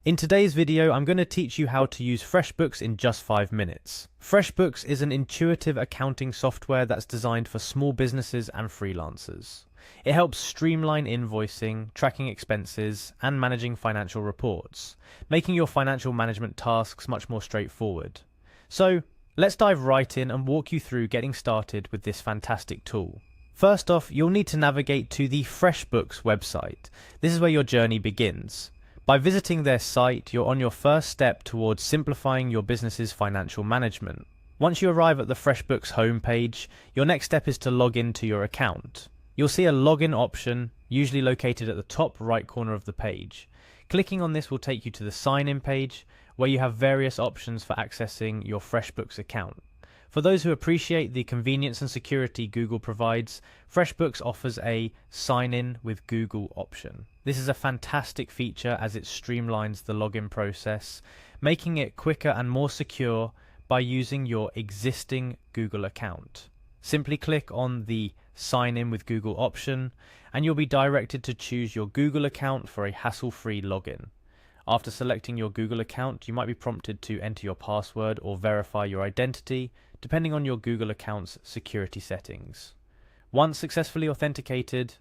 In today's video, I'm going to teach you how to use Freshbooks in just 5 minutes. Freshbooks is an intuitive accounting software that's designed for small businesses and freelancers. It helps streamline invoicing, tracking expenses, and managing financial reports, making your financial management tasks much more straightforward. So, let's dive right in and walk you through getting started with this fantastic tool. First off, you'll need to navigate to the Freshbooks website. This is where your journey begins. By visiting their site, you're on your first step towards simplifying your business's financial management. Once you arrive at the Freshbooks homepage, your next step is to log into your account. You'll see a login option, usually located at the top right corner of the page. Clicking on this will take you to the sign-in page, where you have various options for accessing your Freshbooks account. For those who appreciate the convenience and security Google provides, Freshbooks offers a Sign In with Google option. This is a fantastic feature as it streamlines the login process, making it quicker and more secure by using your existing Google account. Simply click on the Sign In with Google option, and you'll be directed to choose your Google account for a hassle-free login. After selecting your Google account, you might be prompted to enter your password or verify your identity, depending on your Google account's security settings. Once successfully authenticated,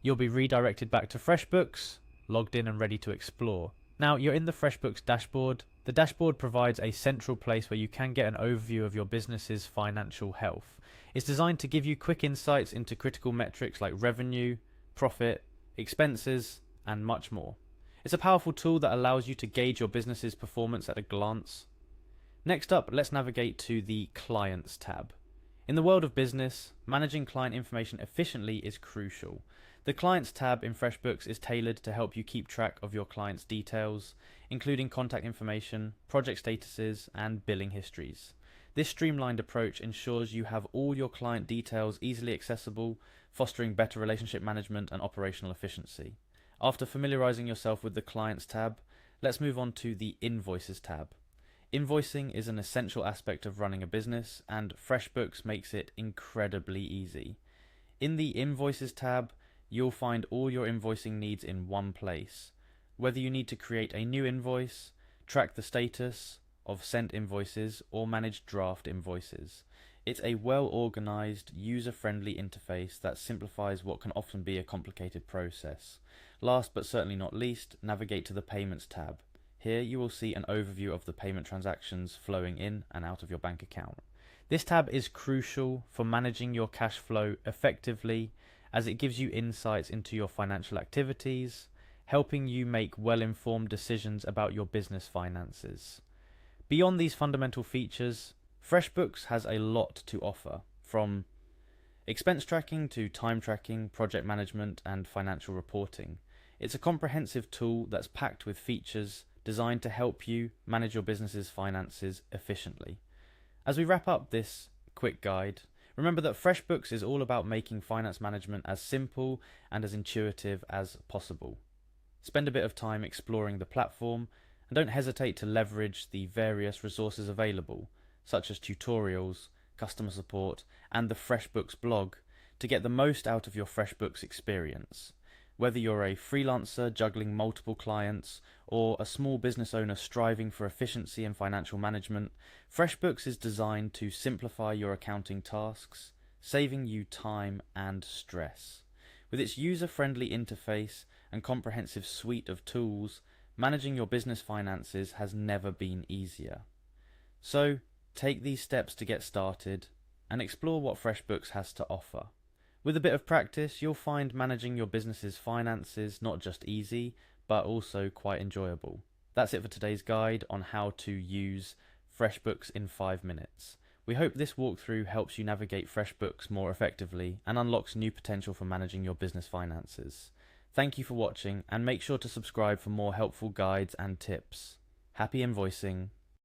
you'll be redirected back to Freshbooks, logged in and ready to explore. Now, you're in the Freshbooks dashboard. The dashboard provides a central place where you can get an overview of your business's financial health. It's designed to give you quick insights into critical metrics like revenue, profit, expenses, and much more. It's a powerful tool that allows you to gauge your business's performance at a glance. Next up, let's navigate to the Clients tab. In the world of business, managing client information efficiently is crucial. The Clients tab in Freshbooks is tailored to help you keep track of your clients' details, including contact information, project statuses, and billing histories. This streamlined approach ensures you have all your client details easily accessible, fostering better relationship management and operational efficiency. After familiarizing yourself with the Clients tab, let's move on to the Invoices tab. Invoicing is an essential aspect of running a business, and Freshbooks makes it incredibly easy. In the Invoices tab, you'll find all your invoicing needs in one place. Whether you need to create a new invoice, track the status of sent invoices, or manage draft invoices. It's a well-organized, user-friendly interface that simplifies what can often be a complicated process. Last but certainly not least, navigate to the Payments tab. Here you will see an overview of the payment transactions flowing in and out of your bank account. This tab is crucial for managing your cash flow effectively, as it gives you insights into your financial activities, helping you make well-informed decisions about your business finances. Beyond these fundamental features, Freshbooks has a lot to offer, from expense tracking to time tracking, project management, and financial reporting. It's a comprehensive tool that's packed with features designed to help you manage your business's finances efficiently. As we wrap up this quick guide, remember that Freshbooks is all about making finance management as simple and as intuitive as possible. Spend a bit of time exploring the platform, and don't hesitate to leverage the various resources available, such as tutorials, customer support, and the Freshbooks blog, to get the most out of your Freshbooks experience. Whether you're a freelancer juggling multiple clients or a small business owner striving for efficiency and financial management, Freshbooks is designed to simplify your accounting tasks, saving you time and stress. With its user-friendly interface and comprehensive suite of tools, managing your business finances has never been easier. So, take these steps to get started and explore what Freshbooks has to offer. With a bit of practice, you'll find managing your business's finances not just easy, but also quite enjoyable. That's it for today's guide on how to use Freshbooks in 5 minutes. We hope this walkthrough helps you navigate Freshbooks more effectively and unlocks new potential for managing your business finances. Thank you for watching, and make sure to subscribe for more helpful guides and tips. Happy invoicing!